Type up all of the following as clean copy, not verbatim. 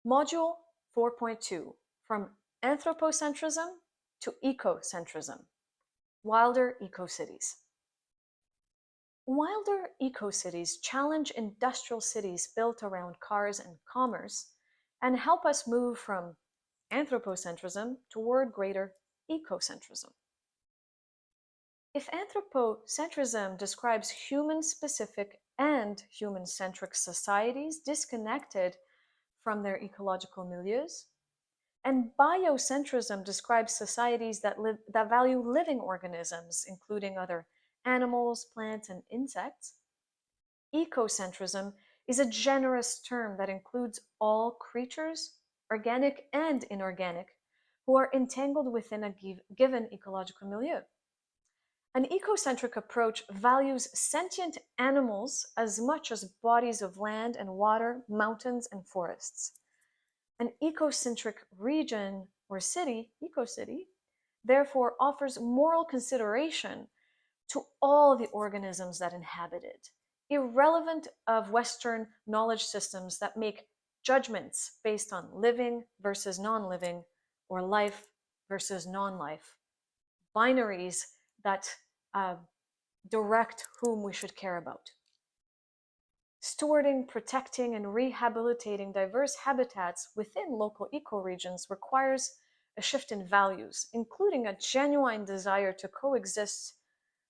Module 4.2, from anthropocentrism to ecocentrism, wilder eco-cities. Wilder eco-cities challenge industrial cities built around cars and commerce and help us move from anthropocentrism toward greater ecocentrism. If anthropocentrism describes human-specific and human-centric societies disconnected from their ecological milieus, and biocentrism describes societies that value living organisms, including other animals, plants, and insects, ecocentrism is a generous term that includes all creatures, organic and inorganic, who are entangled within a given ecological milieu. An ecocentric approach values sentient animals as much as bodies of land and water, mountains, and forests. An ecocentric region or city, eco-city, therefore offers moral consideration to all the organisms that inhabit it, irrelevant of Western knowledge systems that make judgments based on living versus non-living or life versus non-life, binaries that direct whom we should care about. Stewarding, protecting, and rehabilitating diverse habitats within local ecoregions requires a shift in values, including a genuine desire to coexist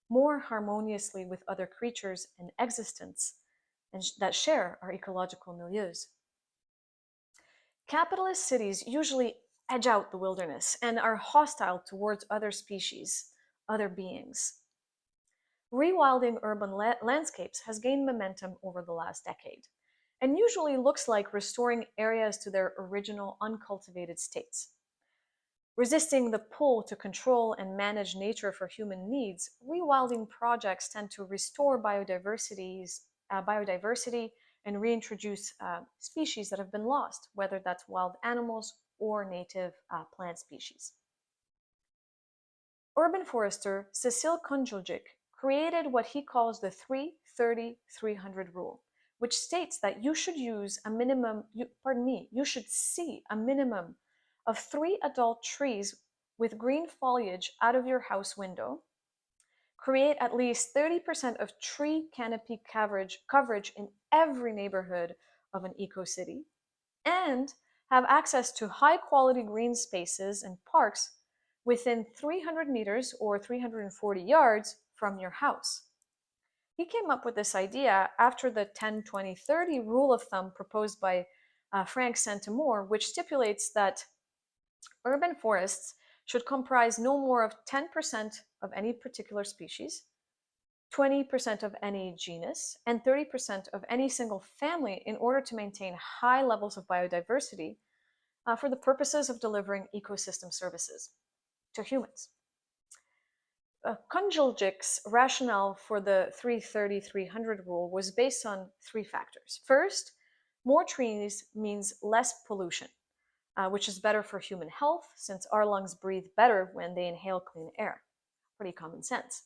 more harmoniously with other creatures and existents and that share our ecological milieus. Capitalist cities usually edge out the wilderness and are hostile towards other species, other beings. Rewilding urban landscapes has gained momentum over the last decade and usually looks like restoring areas to their original uncultivated states. Resisting the pull to control and manage nature for human needs, rewilding projects tend to restore biodiversity and reintroduce species that have been lost, whether that's wild animals or native plant species. Urban forester Cecil Konjujic created what he calls the 3-30-300 rule, which states that you should use a minimum, you should see a minimum of 3 adult trees with green foliage out of your house window, create at least 30% of tree canopy coverage in every neighborhood of an eco-city, and have access to high-quality green spaces and parks within 300 meters or 340 yards from your house. He came up with this idea after the 10-20-30 rule of thumb proposed by Frank Santamore, which stipulates that urban forests should comprise no more of 10% of any particular species, 20% of any genus, and 30% of any single family in order to maintain high levels of biodiversity for the purposes of delivering ecosystem services to humans. Konjuljic's rationale for the 3-30-300 rule was based on 3 factors. First, more trees means less pollution, which is better for human health since our lungs breathe better when they inhale clean air. Pretty common sense.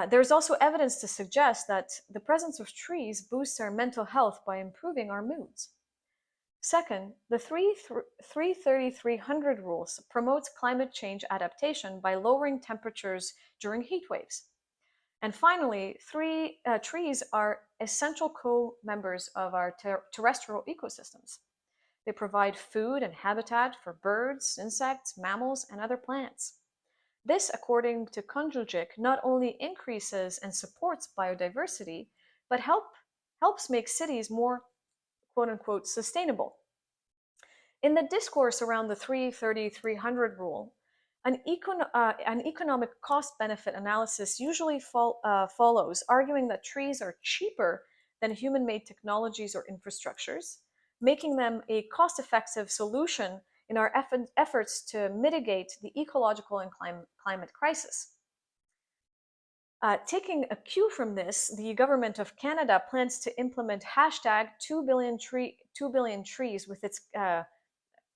There's also evidence to suggest that the presence of trees boosts our mental health by improving our moods. Second, the 3-30-300 rules promotes climate change adaptation by lowering temperatures during heat waves. And finally, trees are essential co-members of our terrestrial ecosystems. They provide food and habitat for birds, insects, mammals, and other plants. This, according to Konjujic, not only increases and supports biodiversity, but helps make cities more quote-unquote sustainable. In the discourse around the 3-30-300 rule, an economic cost-benefit analysis usually follows, arguing that trees are cheaper than human-made technologies or infrastructures, making them a cost-effective solution in our efforts to mitigate the ecological and climate crisis. Taking a cue from this, the government of Canada plans to implement hashtag 2 billion trees with its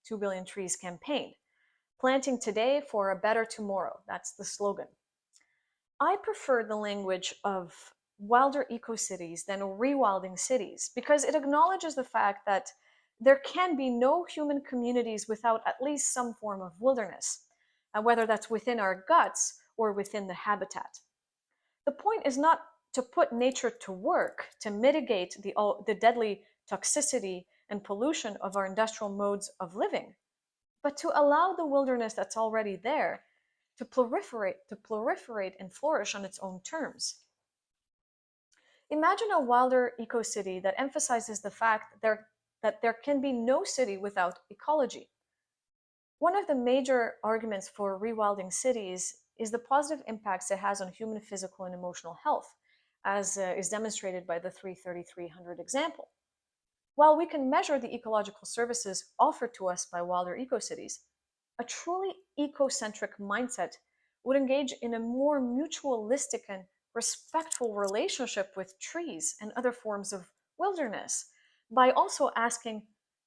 2 billion trees campaign. Planting today for a better tomorrow. That's the slogan. I prefer the language of wilder eco-cities than rewilding cities because it acknowledges the fact that There can be no human communities without at least some form of wilderness, whether that's within our guts or within the habitat. The point is not to put nature to work to mitigate the deadly toxicity and pollution of our industrial modes of living, but to allow the wilderness that's already there to proliferate and flourish on its own terms. Imagine a wilder eco-city that emphasizes the fact that there can be no city without ecology. One of the major arguments for rewilding cities is the positive impacts it has on human physical and emotional health, as is demonstrated by the 33300 example. While we can measure the ecological services offered to us by wilder eco-cities, a truly ecocentric mindset would engage in a more mutualistic and respectful relationship with trees and other forms of wilderness by also asking,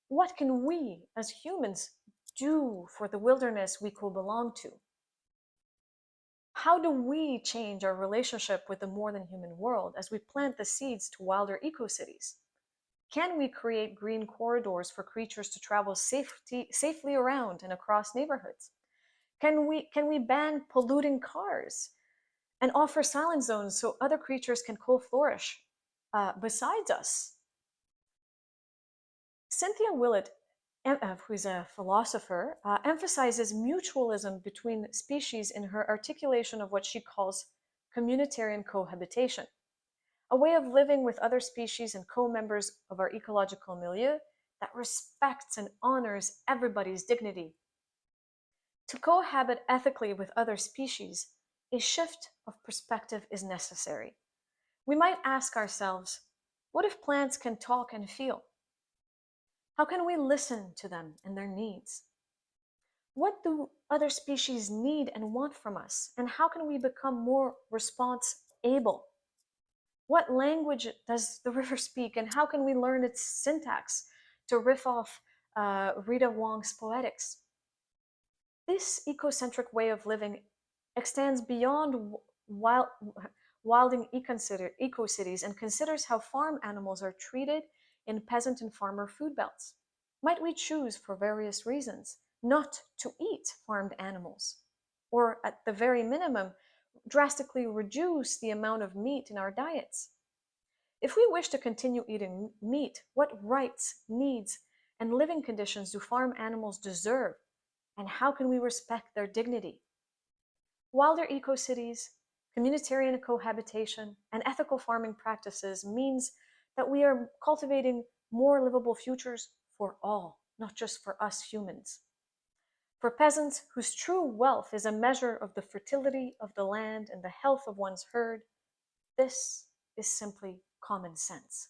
what can we as humans do for the wilderness we co-belong to? How do we change our relationship with the more than human world as we plant the seeds to wilder eco-cities? Can we create green corridors for creatures to travel safely around and across neighborhoods? Can we ban polluting cars and offer silent zones so other creatures can co-flourish besides us? Cynthia Willett, who's a philosopher, emphasizes mutualism between species in her articulation of what she calls communitarian cohabitation, a way of living with other species and co-members of our ecological milieu that respects and honors everybody's dignity. To cohabit ethically with other species, a shift of perspective is necessary. We might ask ourselves, what if plants can talk and feel? How can we listen to them and their needs? What do other species need and want from us? And how can we become more response able? What language does the river speak, and how can we learn its syntax to riff off Rita Wong's poetics? This ecocentric way of living extends beyond wilding eco-cities and considers how farm animals are treated in peasant and farmer food belts. Might we choose, for various reasons, not to eat farmed animals? Or, at the very minimum, drastically reduce the amount of meat in our diets? If we wish to continue eating meat, what rights, needs, and living conditions do farm animals deserve? And how can we respect their dignity? Wilder eco-cities, communitarian cohabitation, and ethical farming practices means that we are cultivating more livable futures for all, not just for us humans. For peasants whose true wealth is a measure of the fertility of the land and the health of one's herd, this is simply common sense.